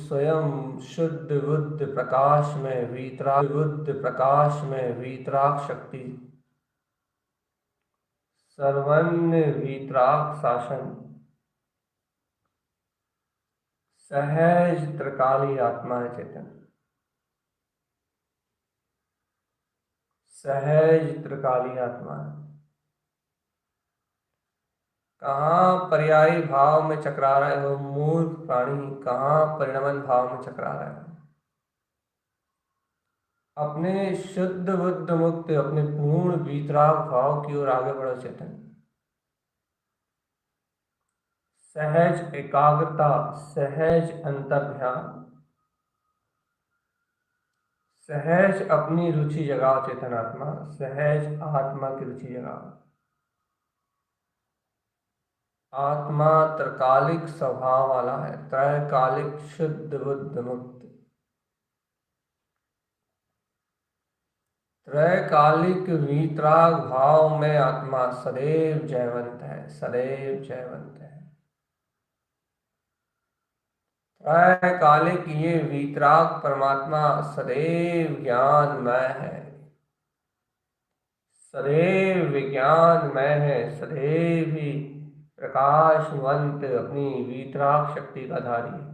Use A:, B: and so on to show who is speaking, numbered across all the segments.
A: स्वयं शुद्ध बुद्ध प्रकाश में वीतराग शक्ति, सर्वन्य वीतराग शासन, सहज त्रिकाली आत्मा है चेतन, सहज त्रिकाली आत्मा है। कहाँ पर्यायी भाव में चकरा रहे हो मूर्ख प्राणी, कहाँ परिणमन भाव में चकरा रहे हो। अपने शुद्ध बुद्ध मुक्त अपने पूर्ण वीतराग भाव की ओर आगे बढ़ो चेतन। सहज एकाग्रता, सहज अंतर्ध्यान, सहज अपनी रुचि जगाओ चेतन आत्मा, सहज आत्मा की रुचि जगाओ। आत्मा त्रैकालिक स्वभाव वाला है, त्रैकालिक शुद्ध बुद्ध मुक्त, त्रैकालिक वीतराग भाव में आत्मा सदैव जयवंत है, सदैव जयवंत है। त्रैकालिक ये वीतराग परमात्मा सदैव ज्ञानमय है, सदैव विज्ञानमय है, सदैव ही प्रकाशवंत अपनी वीतराग शक्ति का धारी है।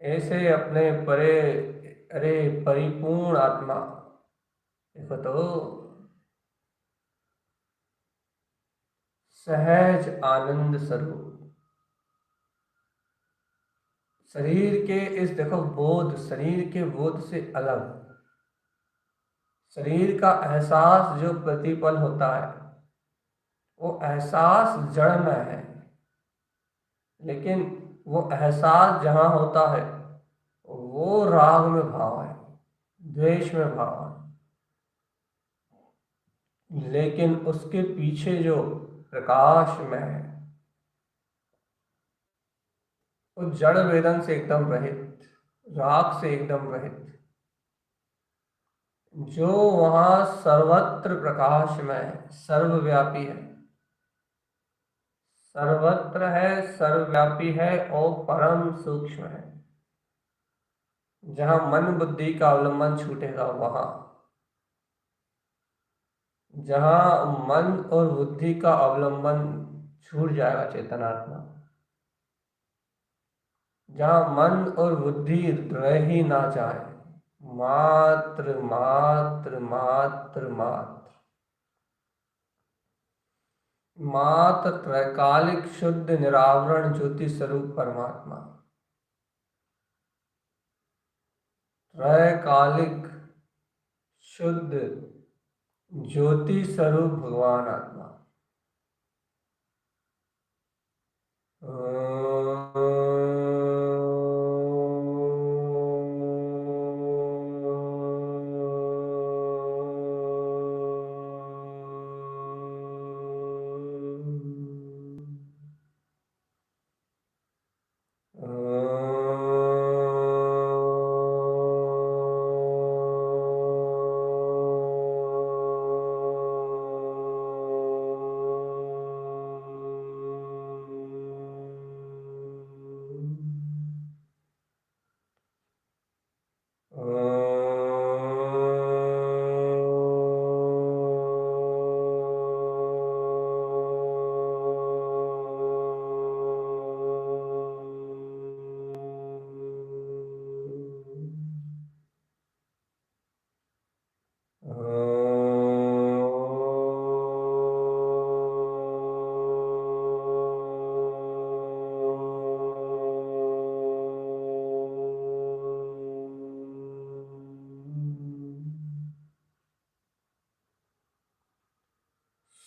A: ऐसे अपने परे अरे परिपूर्ण आत्मा देखो तो, सहज आनंद स्वरूप, शरीर के इस देखो बोध, शरीर के बोध से अलग, शरीर का एहसास जो प्रतिपल होता है वो एहसास जड़मय है, लेकिन वो एहसास जहां होता है वो राग में भाव है, द्वेष में भाव है, लेकिन उसके पीछे जो प्रकाश में है वो जड़ वेदन से एकदम रहित, राग से एकदम रहित, जो वहां सर्वत्र प्रकाश में है, सर्वव्यापी है, सर्वत्र है, सर्वव्यापी है और परम सूक्ष्म है। जहां मन बुद्धि का अवलंबन छूटेगा वहां, जहां मन और बुद्धि का अवलंबन छूट जाएगा चेतनात्मा, जहां मन और बुद्धि रह ही ना जाए, मात्र मात्र मात्र मात्र मात्र त्रैकालिक शुद्ध निरावरण ज्योति स्वरूप परमात्मा, त्रैकालिक शुद्ध ज्योति स्वरूप भगवान आत्मा।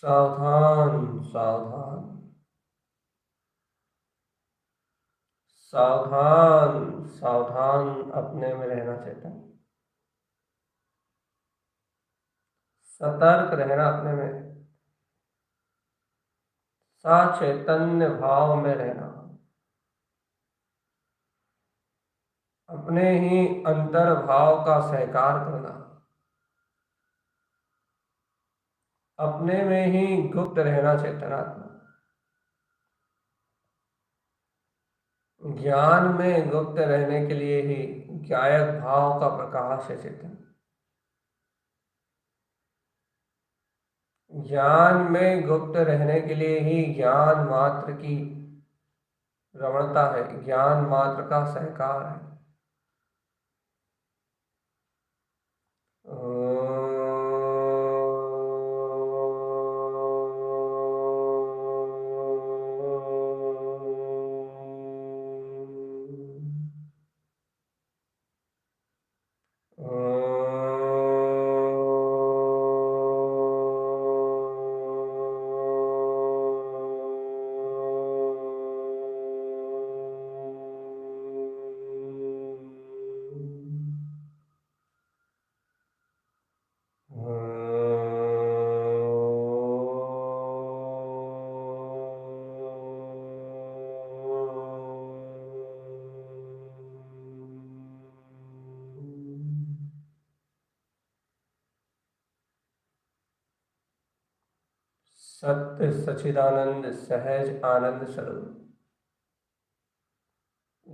A: सावधान सावधान सावधान सावधान अपने में रहना चाहता है, सतर्क रहना अपने में, सचैतन्य भाव में रहना, अपने ही अंतर भाव का सहकार करना, अपने में ही गुप्त रहना चेतनात्मा, ज्ञान में गुप्त रहने के लिए ही गायक भाव का प्रकाश है चेतन। ज्ञान में गुप्त रहने के लिए ही ज्ञान मात्र की रमणता है, ज्ञान मात्र का सहकार है। सत्य सच्चिदानंद सहज आनंद स्वरूप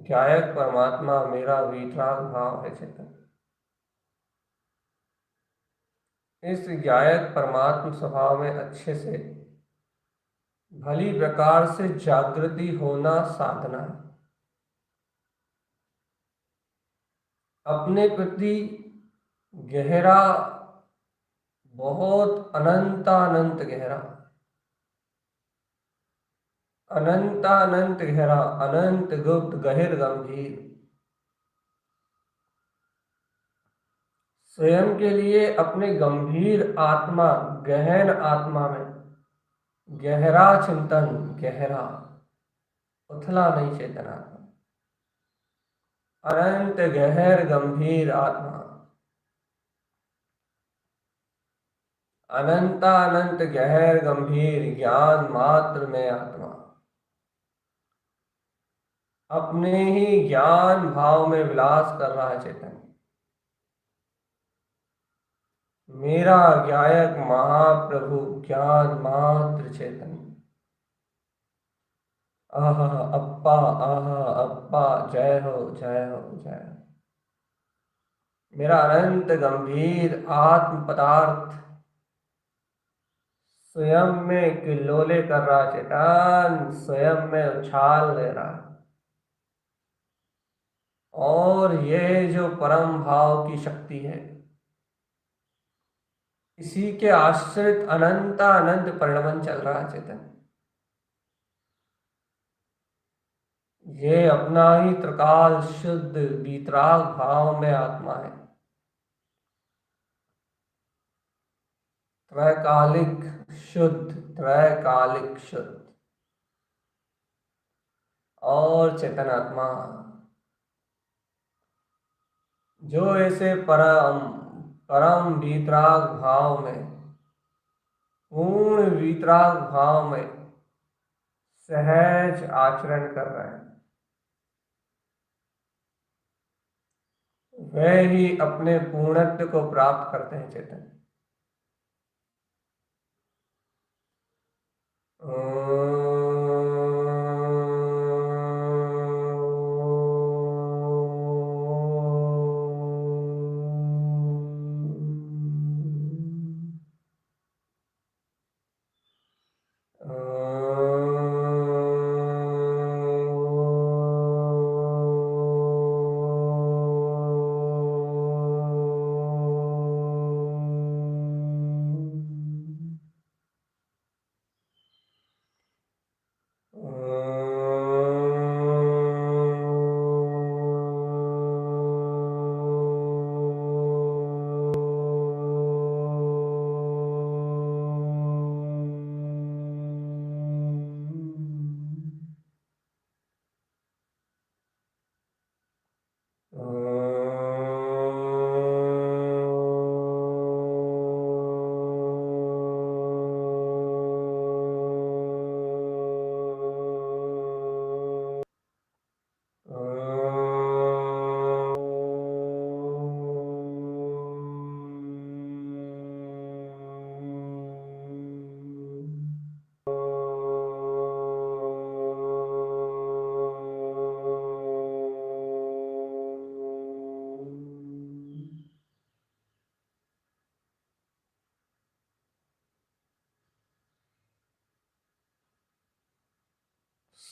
A: गायक परमात्मा मेरा वीतराग भाव है चेतन। इस गायक परमात्म स्वभाव में अच्छे से भली प्रकार से जागृति होना साधना है। अपने प्रति गहरा, बहुत अनंतानंत गहरा, अनंतानंत गहरा, अनंत गुप्त गहिर गंभीर, स्वयं के लिए अपने गंभीर आत्मा, गहन आत्मा में गहरा चिंतन, गहरा उथला नहीं चेतन आत्मा, अनंत गहर गंभीर आत्मा, अनंतानंत गहर गंभीर ज्ञान मात्र में आत्मा अपने ही ज्ञान भाव में विलास कर रहा है चेतन। मेरा गायक महाप्रभु ज्ञान मात्र चेतन। आहा अप्पा, आहा अप्पा, जय हो जय हो जय हो। मेरा अनंत गंभीर आत्म पदार्थ स्वयं में किल्लोले कर रहा चेतन, स्वयं में उछाल ले रहा है। और ये जो परम भाव की शक्ति है, इसी के आश्रित अनंत अनंत परिणमन चल रहा है चेतन। ये अपना ही त्रिकाल शुद्ध वीतराग भाव में आत्मा है, त्रैकालिक शुद्ध, त्रैकालिक शुद्ध और चेतन आत्मा, जो ऐसे परम परम वीतराग भाव में, पूर्ण वीतराग भाव में सहज आचरण कर रहे हैं, वे ही अपने पूर्णत्व को प्राप्त करते हैं चेतन।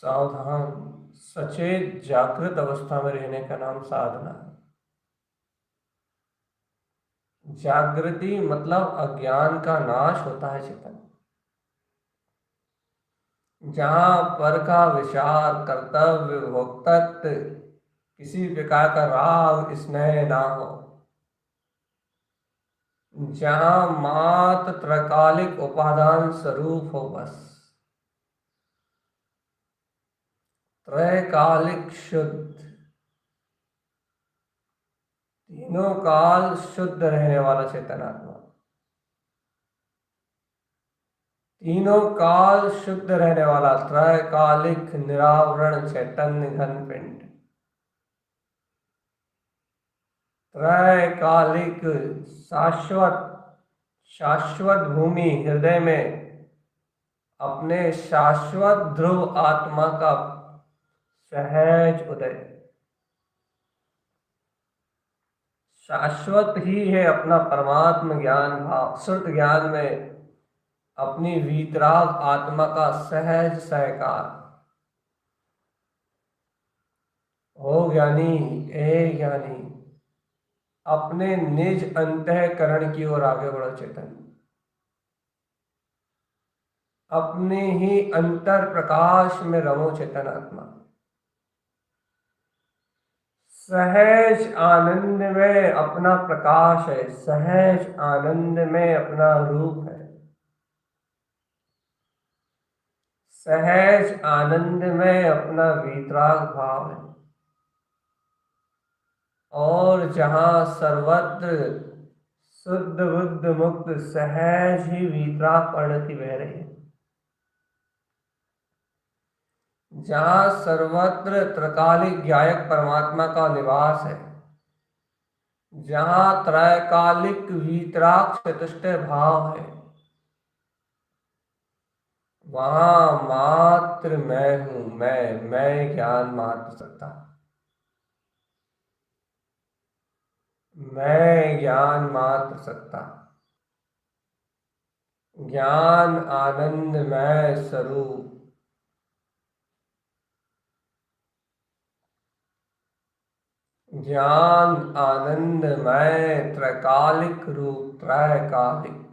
A: सावधान, सचेत, जागृत अवस्था में रहने का नाम साधना है। जागृति मतलब अज्ञान का नाश होता है चेतन। जहां पर का विचार, कर्तव्य, भोक्तृत्व, किसी प्रकार का राग स्नेह ना हो, जहां मात्र त्रैकालिक उपादान स्वरूप हो, बस त्रैकालिक शुद्ध, तीनों काल शुद्ध रहने वाला चेतन आत्मा, तीनों काल शुद्ध रहने वाला त्रैकालिक निरावरण चैतन्य घन पिंड, त्रैकालिक शाश्वत, शाश्वत भूमि हृदय में अपने शाश्वत ध्रुव आत्मा का सहज उदय। शाश्वत ही है अपना परमात्म ज्ञान भाव, शुद्ध ज्ञान में अपनी वीतराग आत्मा का सहज सहकार। हो ज्ञानी, ए ज्ञानी, अपने निज अंतःकरण की ओर आगे बढ़ो चेतन। अपने ही अंतर प्रकाश में रमो चेतन आत्मा। सहज आनंद में अपना प्रकाश है, सहज आनंद में अपना रूप है, सहज आनंद में अपना वीतराग भाव है। और जहां सर्वत्र शुद्ध बुद्ध मुक्त सहज ही वीतराग परिणति बह रही है, जहां सर्वत्र त्रकालिक ज्ञायक परमात्मा का निवास है, जहां त्रैकालिक वीतराग चतुष्ट भाव है, वहां मात्र मैं हूं, मैं ज्ञान मात्र सकता, मैं ज्ञान मात्र सकता, ज्ञान आनंदमय स्वरूप, ज्ञान आनंदमय त्रैकालिक रूप, त्रैकालिक।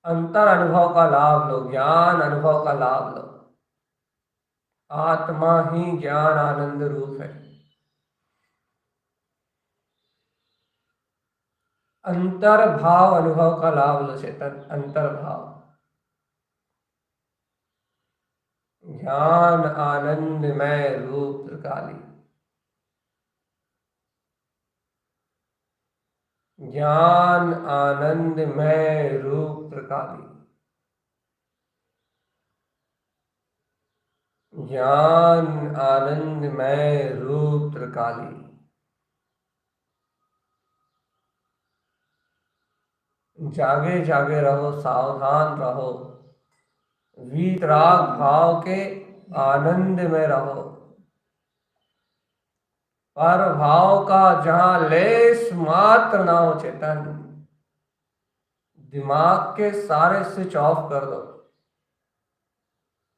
A: अंतर अनुभव का लाभ लो, ज्ञान अनुभव का लाभ लो। आत्मा ही ज्ञान आनंद रूप है। अंतर भाव अनुभव का लाभ लो चेतन, अंतर भाव, ज्ञान आनंदमय रूप त्रिकाली, ज्ञान आनंदमय रूप त्रिकाली, ज्ञान आनंदमय रूप त्रिकाली। जागे जागे रहो, सावधान रहो, वीतराग भाव के आनंद में रहो। पर भाव का जहां लेस मात्र ना हो चेतन, दिमाग के सारे स्विच ऑफ कर दो।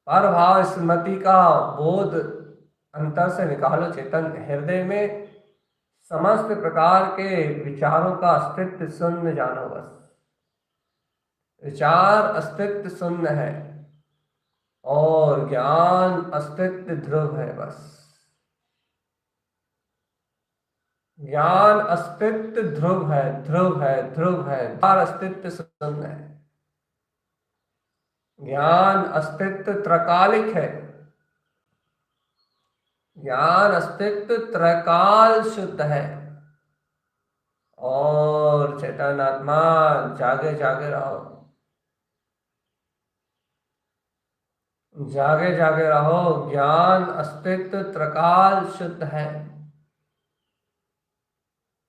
A: पर भाव स्मृति का बोध अंतर से निकालो चेतन। हृदय में समस्त प्रकार के विचारों का अस्तित्व शून्य जानो, बस विचार अस्तित्व शून्य है और ज्ञान अस्तित्व ध्रुव है, बस ज्ञान अस्तित्व ध्रुव है, ध्रुव है, ध्रुव है। ज्ञान अस्तित्व शून्य है, ज्ञान अस्तित्व त्रैकालिक है, ज्ञान अस्तित्व त्रैकाल शुद्ध है। और चेतन आत्मा जागे जागे रहो, जागे जागे रहो। ज्ञान अस्तित्व त्रकाल शुद्ध है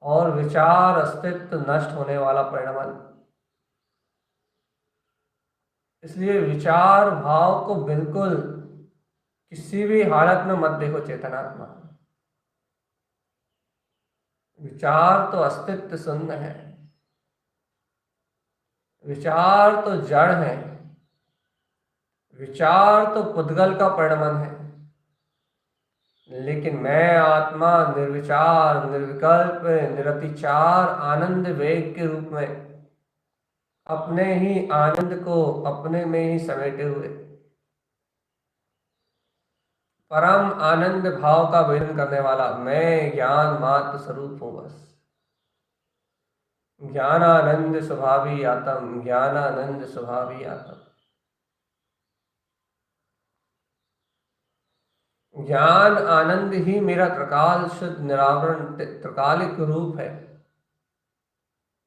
A: और विचार अस्तित्व नष्ट होने वाला परिणमन। इसलिए विचार भाव को बिल्कुल किसी भी हालत में मत देखो चेतनात्मा। विचार तो अस्तित्व शून्य है, विचार तो जड़ है, विचार तो पुद्गल का परिणमन है, लेकिन मैं आत्मा निर्विचार, निर्विकल्प, निरतिचार आनंद वेग के रूप में अपने ही आनंद को अपने में ही समेटे हुए परम आनंद भाव का वेदन करने वाला मैं ज्ञान मात्र स्वरूप हूं। बस ज्ञानानंद स्वभावी आत्म, ज्ञानानंद स्वभावी आत्म। ज्ञान आनंद ही मेरा त्रिकाल शुद्ध निरावरण त्रिकालिक रूप है।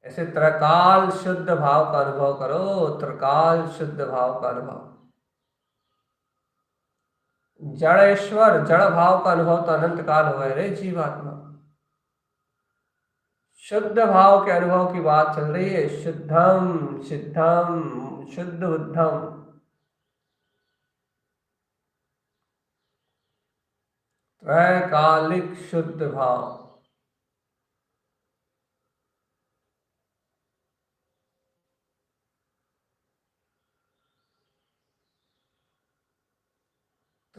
A: ऐसे त्रिकाल शुद्ध भाव का अनुभव करो, त्रिकाल शुद्ध भाव का अनुभव। जड़ेश्वर जड़ भाव का अनुभव तो अनंत काल हुआ है रे जीवात्मा। शुद्ध भाव के अनुभव की बात चल रही है। शुद्धम सिद्धम शुद्ध बुद्धम। त्रैकालिक शुद्ध भाव।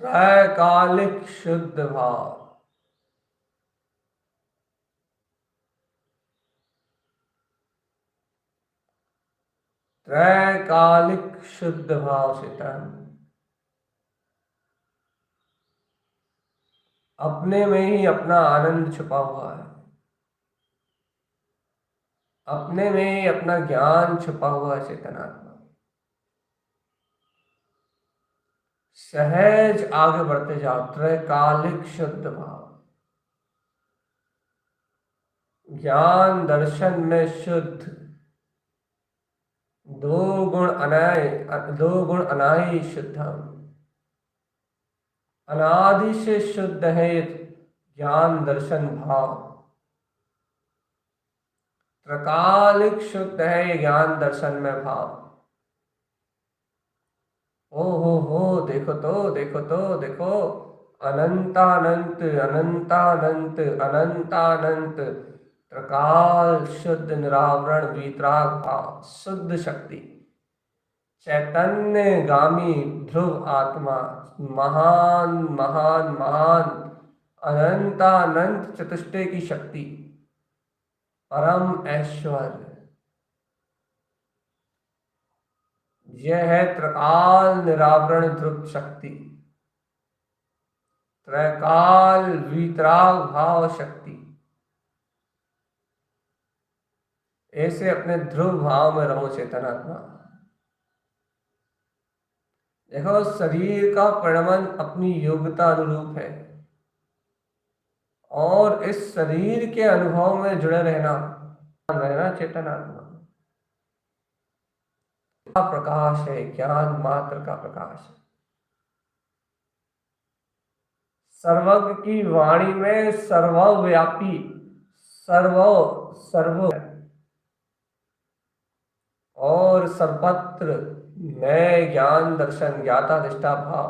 A: त्रैकालिक शुद्ध भाव। त्रैकालिक शुद्ध भाव से तन अपने में ही अपना आनंद छुपा हुआ है, अपने में ही अपना ज्ञान छुपा हुआ है। चेतनात्मा सहज आगे बढ़ते जाओ। त्रैकालिक शुद्ध भाव। ज्ञान दर्शन में शुद्ध, दो गुण अनाय, दो गुण अनाई शुद्धम। अनादि से शुद्ध है ज्ञान दर्शन भाव। त्रैकालिक शुद्ध है ये ज्ञान दर्शन में भाव। ओ हो देखो तो, देखो तो, देखो अनंतानंत अनंतानंत अनंतानंत त्रिकाल शुद्ध निरावरण वीतराग भाव शुद्ध शक्ति चैतन्य गामी ध्रुव आत्मा महान महान महान अनंतानंत चतुष्टय की शक्ति परम ऐश्वर्य। यह है त्रिकाल निरावरण ध्रुव शक्ति, त्रैकाल वीतराग भाव शक्ति। ऐसे अपने ध्रुव भाव में रहो चेतनात्मा। देखो शरीर का परिणमन अपनी योग्यता अनुरूप है और इस शरीर के अनुभव में जुड़े रहना चेतनात्मा का प्रकाश है, ज्ञान मात्र का प्रकाश है। सर्वज्ञ की वाणी में सर्वव्यापी सर्व सर्व और सर्वत्र मैं ज्ञान दर्शन ज्ञाता दिष्टा भाव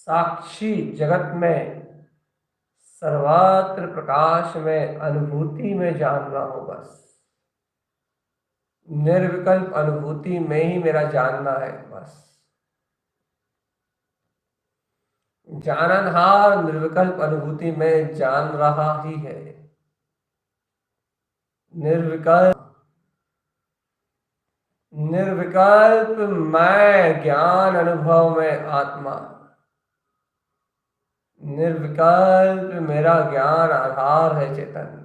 A: साक्षी जगत में सर्वत्र प्रकाश में अनुभूति में जान रहा हूं। बस निर्विकल्प अनुभूति में ही मेरा जानना है। बस जाननहार निर्विकल्प अनुभूति में जान रहा ही है। निर्विकल्प निर्विकल्प मैं ज्ञान अनुभव में आत्मा। निर्विकल्प मेरा ज्ञान आधार है चेतन।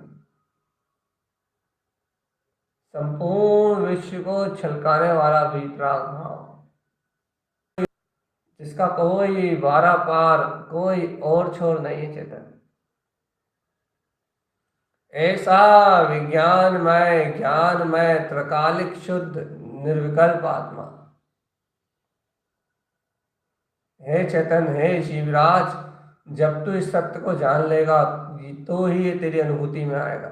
A: संपूर्ण विश्व को छलकाने वाला वीतराग भाव जिसका कोई बारा पार कोई और छोर नहीं है चेतन। ऐसा विज्ञानमय ज्ञानमय त्रैकालिक शुद्ध निर्विकल्प आत्मा हे चेतन, हे शिवराज। जब तू इस सत्य को जान लेगा तो ही ये तेरी अनुभूति में आएगा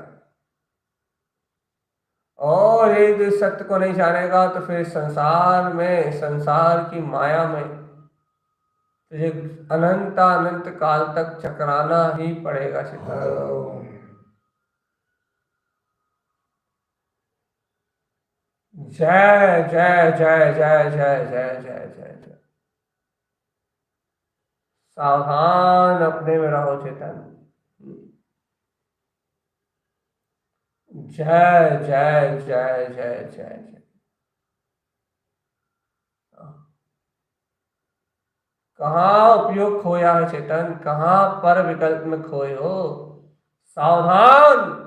A: और यदि इस सत्य को नहीं जानेगा तो फिर संसार में संसार की माया में तुझे अनंत अनंत काल तक चकराना ही पड़ेगा। जय जय जय जय जय जय जय जय जय। सावधान अपने में रहो चेतन। जय जय जय जय जय जय। कहाँ उपयोग खोया है चेतन, कहाँ पर विकल्प में खोए हो। सावधान।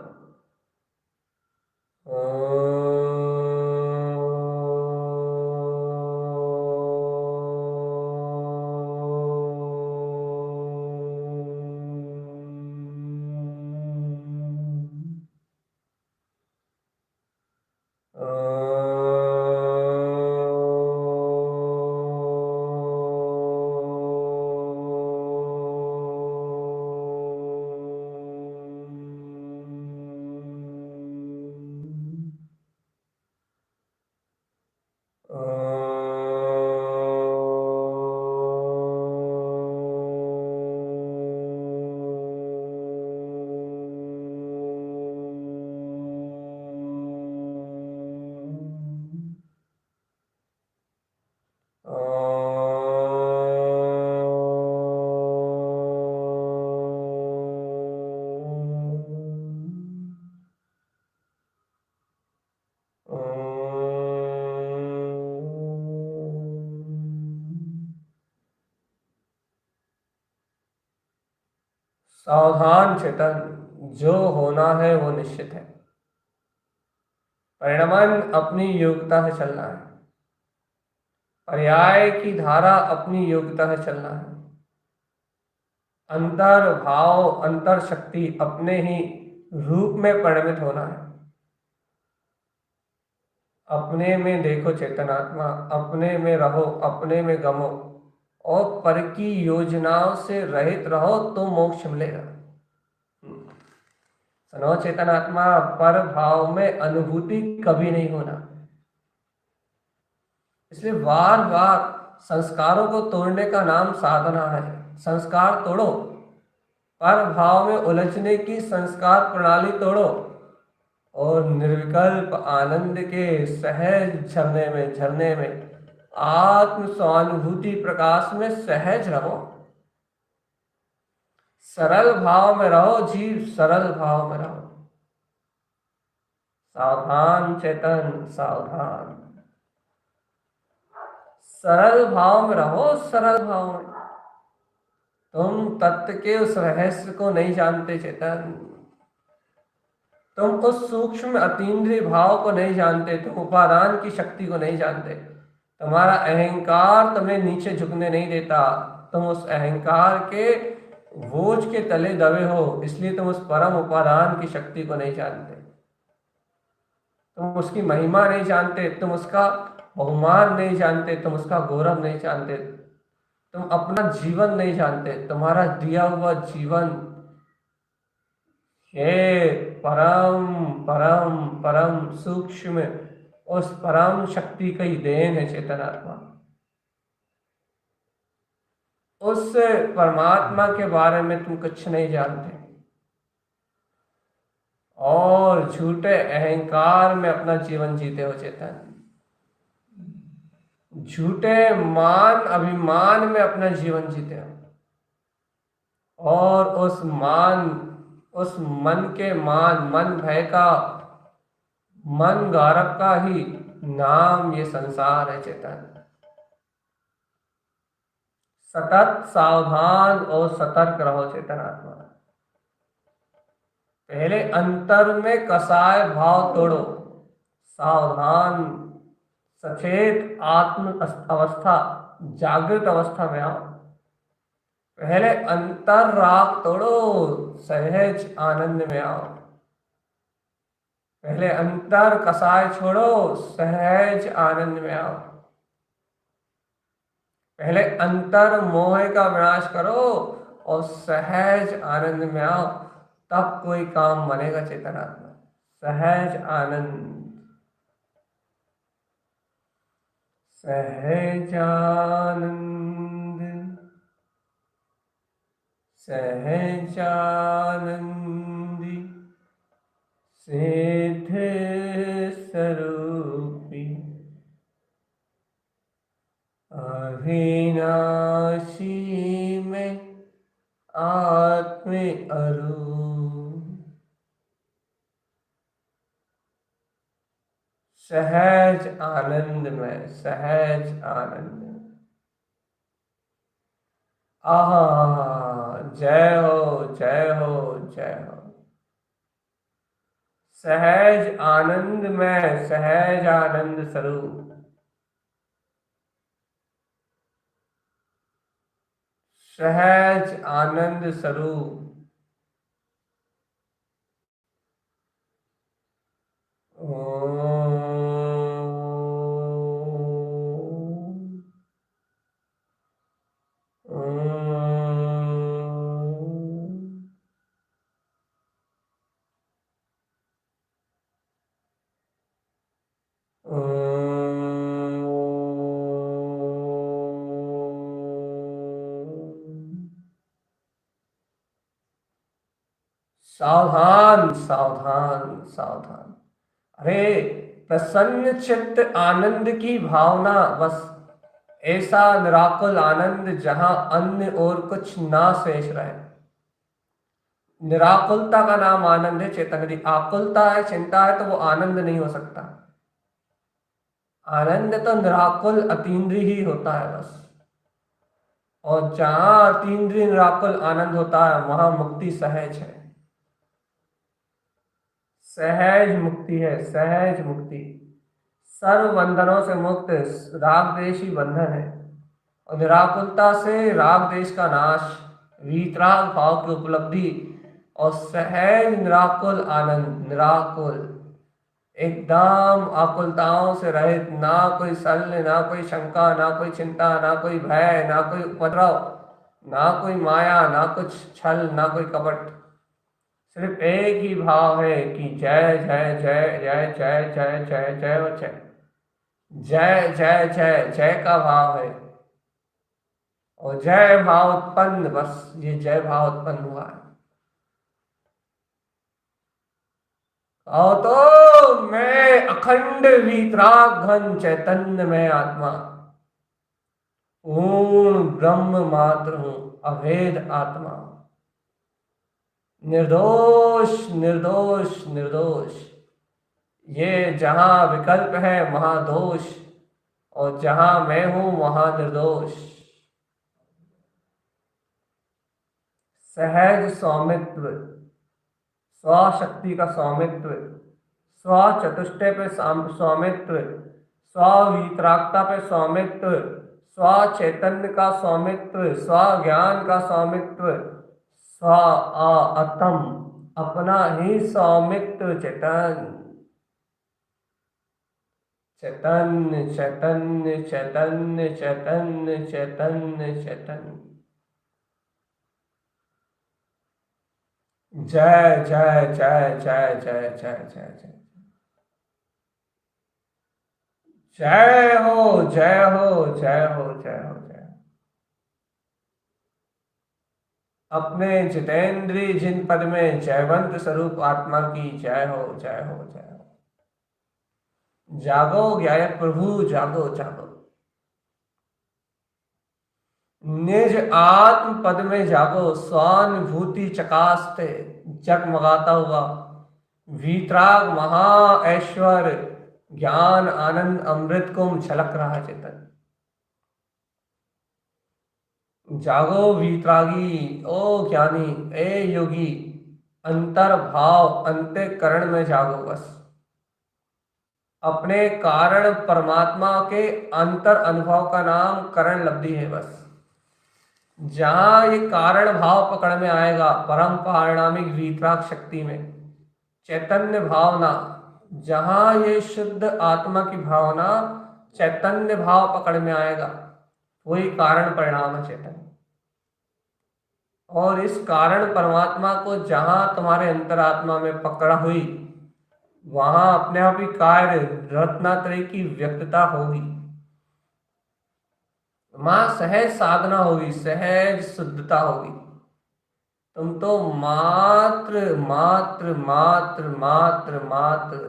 A: सावधान चेतन, जो होना है वो निश्चित है। परिणमन अपनी योग्यता से चलना है, पर्याय की धारा अपनी योग्यता से चलना है, अंतर भाव अंतर शक्ति अपने ही रूप में परिणमित होना है। अपने में देखो चेतनात्मा, अपने में रहो, अपने में गमो और पर की योजनाओं से रहित रहो तो मोक्ष मिलेगा। सुनो चेतनात्मा, पर भाव में अनुभूति कभी नहीं होना। इसलिए बार बार संस्कारों को तोड़ने का नाम साधना है। संस्कार तोड़ो, पर भाव में उलझने की संस्कार प्रणाली तोड़ो और निर्विकल्प आनंद के सहज झरने में आत्म स्वानुभूति प्रकाश में सहज रहो। सरल भाव में रहो जीव, सरल भाव में रहो। सावधान चेतन, सावधान। सरल भाव में रहो, सरल भाव में। तुम तत्व के उस रहस्य को नहीं जानते चेतन, तुम उस सूक्ष्म अतीन्द्रिय भाव को नहीं जानते, तुम उपादान की शक्ति को नहीं जानते। तुम्हारा अहंकार तुम्हें नीचे झुकने नहीं देता, तुम उस अहंकार के बोझ के तले दबे हो, इसलिए तुम उस परम उपादान की शक्ति को नहीं जानते। तुम उसकी महिमा नहीं जानते, तुम उसका बहुमान नहीं जानते, तुम उसका गौरव नहीं जानते, तुम अपना जीवन नहीं जानते। तुम्हारा दिया हुआ जीवन हे परम परम परम सूक्ष्म उस परम शक्ति का ही देन है चेतनात्मा। उस परमात्मा के बारे में तुम कुछ नहीं जानते और झूठे अहंकार में अपना जीवन जीते हो चेतन। झूठे मान अभिमान में अपना जीवन जीते हो और उस मन के मन भय का, मन गारव का ही नाम ये संसार है चेतन। सतत सावधान और सतर्क रहो चेतनात्मा। पहले अंतर में कसाय भाव तोड़ो, सावधान सचेत आत्म अवस्था जागृत अवस्था में आओ। पहले अंतर राग तोड़ो, सहज आनंद में आओ। पहले अंतर कसाय छोड़ो, सहज आनंद में आओ। पहले अंतर मोह का विनाश करो और सहज आनंद में आओ, तब कोई काम बनेगा चेतनात्मा। सहज आनंद, सहजानंद, सहजानंदी सिद्ध स्वरूपी अविनाशी में आत्म अरु, सहज आनंद में, सहज आनंद में। आहा, जय हो, जय हो, जय हो। सहज आनंद में, सहज आनंद स्वरूप, सहज आनंद स्वरूप। सावधान, सावधान, सावधान। अरे, प्रसन्न चित्त आनंद की भावना, बस ऐसा निराकुल आनंद जहां अन्य और कुछ ना शेष रहे। निराकुलता का नाम आनंद है चेतन। यदि आकुलता है, चिंता है, तो वो आनंद नहीं हो सकता। आनंद तो निराकुल अतीन्द्रिय ही होता है बस। और जहां अतीन्द्रिय निराकुल आनंद होता है, वहां मुक्ति सहज है। सहज मुक्ति है, सहज मुक्ति। सर्व बंधनों से मुक्त राग देश ही बंधन है। और निराकुलता से राग देश का नाश, वीतराग भाव की उपलब्धि और सहज निराकुल आनंद, निराकुल एकदम आकुलताओं से रहित, ना कोई शल्य, ना कोई शंका, ना कोई चिंता, ना कोई भय, ना कोई उपद्रव, ना कोई माया, ना कुछ छल, ना कोई कपट। सिर्फ एक ही भाव है कि जय जय जय जय जय जय जय जय और जय, जय जय जय जय का भाव है। और जय भाव उत्पन्न, बस ये जय भाव उत्पन्न हुआ है। और तो मैं अखंड वीतराग घन चैतन्य में आत्मा, पूर्ण ब्रह्म मात्र हूं, अभेद आत्मा, निर्दोष निर्दोष निर्दोष। ये जहां विकल्प है वहां दोष, और जहां मैं हूं वहां निर्दोष। सहज स्वामित्व, स्वशक्ति का स्वामित्व, स्व चतुष्टय पे स्वामित्व, स्व वितरागता पे स्वामित्व, स्व चैतन्य का स्वामित्व, स्व ज्ञान का स्वामित्व, स्व आत्म, अपना ही स्वामित्व। चैतन्य चैतन्य चैतन्य चैतन्य चैतन्य चैतन्य चैतन्य। जय जय जय जय जय जय जय जय जय हो, जय हो, जय हो, जय हो, जय। अपने जितेंद्रिय जिन पद में जयवंत स्वरूप आत्मा की जय हो, जय हो, जय हो। जागो ज्ञायक प्रभु, जागो जागो। निज आत्म पद में जागो, स्वानुभूति चकास्ते जगमगाता हुआ वीतराग महा ऐश्वर्य ज्ञान आनंद अमृत को छलक रहा है चेतन। जागो वीतरागी, ओ ज्ञानी, ए योगी, अंतर भाव अंतःकरण में जागो बस। अपने कारण परमात्मा के अंतर अनुभव का नाम करण लब्धि है बस। जहां ये कारण भाव पकड़ में आएगा, परम पारिणामिक वीतराग शक्ति में चैतन्य भावना, जहां ये शुद्ध आत्मा की भावना चैतन्य भाव पकड़ में आएगा, वही कारण परिणाम है चैतन्य। और इस कारण परमात्मा को जहां तुम्हारे अंतरात्मा में पकड़ा हुई, वहां अपने आप ही कार्य रत्नात्रय की व्यक्तता होगी। मां सहज साधना होगी, सहज शुद्धता होगी। तुम तो मात्र मात्र मात्र मात्र मात्र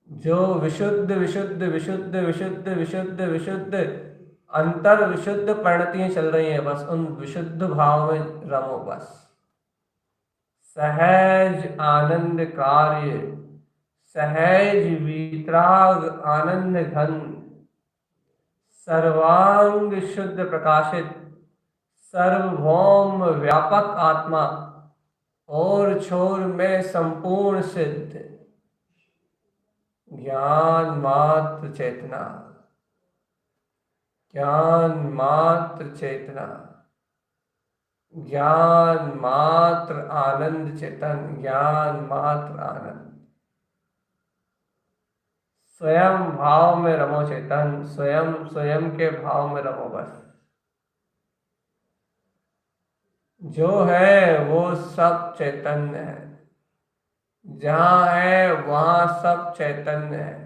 A: जो विशुद्ध विशुद्ध विशुद्ध विशुद्ध विशुद्ध विशुद्ध अंतर विशुद्ध परिणतियां चल रही हैं, बस उन विशुद्ध भाव में रमो बस। सहज आनंद कार्य, सहज वीतराग आनंद घन, सर्वांग शुद्ध प्रकाशित, सर्वभौम व्यापक आत्मा, और छोर में संपूर्ण सिद्ध, ज्ञान मात्र चेतना, ज्ञान मात्र चेतना, ज्ञान मात्र आनंद चेतन, ज्ञान मात्र आनंद। स्वयं भाव में रमो चेतन, स्वयं स्वयं के भाव में रमो बस। जो है वो सब चैतन्य है, जहाँ है वहाँ सब चैतन्य है,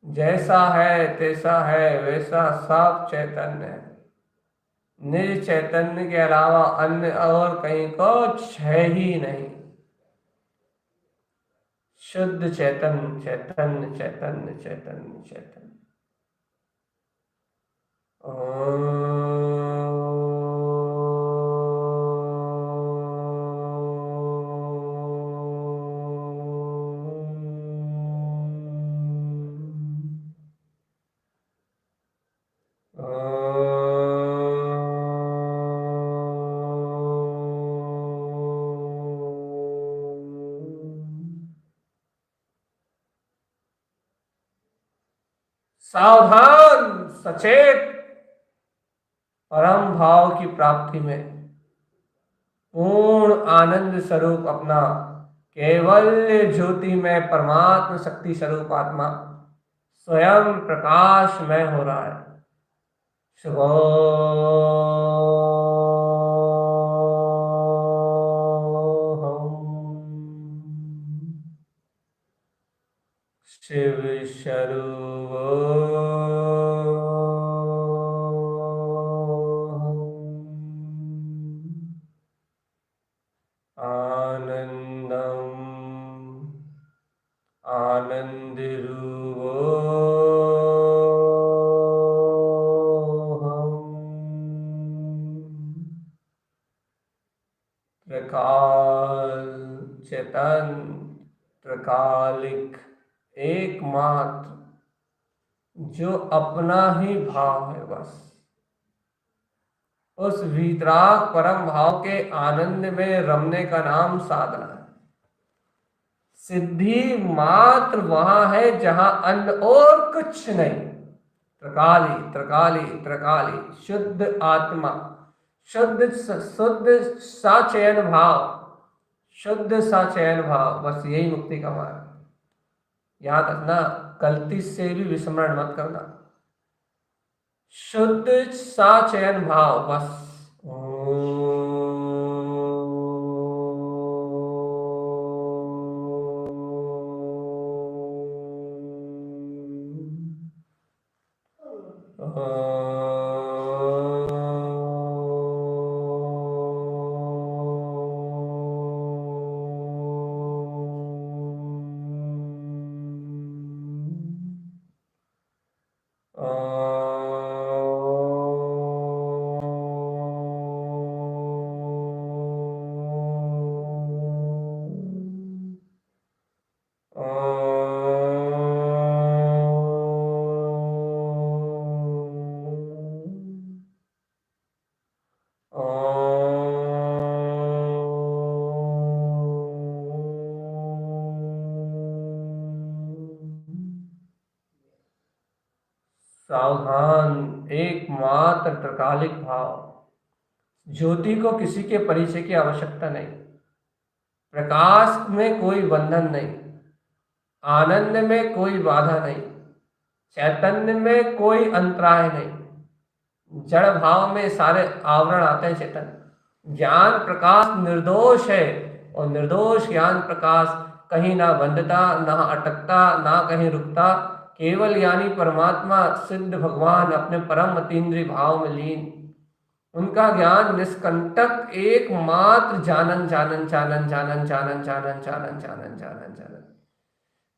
A: जैसा है तैसा है वैसा सब चैतन्य है। निज चैतन्य के अलावा अन्य और कहीं कुछ है ही नहीं। शुद्ध चैतन्य चैतन्य चैतन्य चैतन्य चैतन्य। सावधान सचेत परम भाव की प्राप्ति में पूर्ण आनंद स्वरूप अपना केवल ज्योति में परमात्मा शक्ति स्वरूप आत्मा स्वयं प्रकाशमय हो रहा है। शिव स्वरूप आनंदम आनंद त्रिकाल चेतन त्रिकालिक एकमात्र जो अपना ही भाव है बस। उस वीतराग परम भाव के आनंद में रमने का नाम साधना है। सिद्धि मात्र वहां है जहां अन्य और कुछ नहीं। त्रिकाली त्रिकाली त्रिकाली शुद्ध आत्मा, शुद्ध शुद्ध साचयन भाव, शुद्ध साचयन भाव, बस यही मुक्ति का मार्ग। याद रखना, गलती से भी विस्मरण मत करना। शुद्ध साचयन भाव बस। सावधान एकमात्र त्रिकालिक भाव। ज्योति को किसी के परिचय की आवश्यकता नहीं, प्रकाश में कोई बंधन नहीं, आनंद में कोई बाधा नहीं, चैतन्य में कोई अंतराय नहीं। जड़ भाव में सारे आवरण आते हैं चेतन। ज्ञान प्रकाश निर्दोष है, और निर्दोष ज्ञान प्रकाश कहीं ना बंधता, ना अटकता, ना कहीं रुकता। केवल यानी परमात्मा सिद्ध भगवान अपने परम अतीन्द्रिय भाव में लीन। उनका ज्ञान निष्कंटक एकमात्र जानन जानन जानन जानन जानन जानन जानन जानन जानन जानन।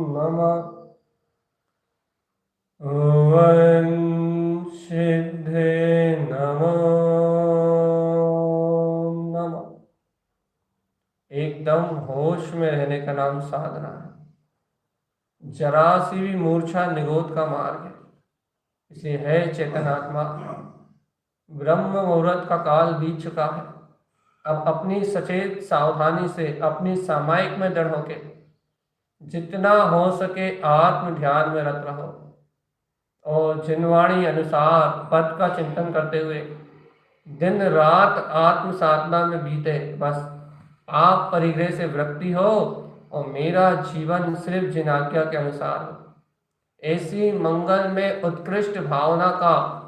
A: नमः। ओम सिद्धे नमो नमः। एकदम होश में रहने का नाम साधना है। जरा सी भी मूर्छा निरोध का मार्ग है। इसे है चेतनात्मा। ब्रह्म मुहूर्त का काल बीत चुका है। अब अपनी सचेत सावधानी से अपनी सामायिक में दृढ़ होके जितना हो सके आत्म ध्यान में रत रहो और जिनवाणी अनुसार पद का चिंतन करते हुए दिन रात आत्म साधना में बीते। बस आप परिग्रह से वृत्ति हो और मेरा जीवन सिर्फ जिन आज्ञा के अनुसार हो। ऐसी मंगल में उत्कृष्ट भावना का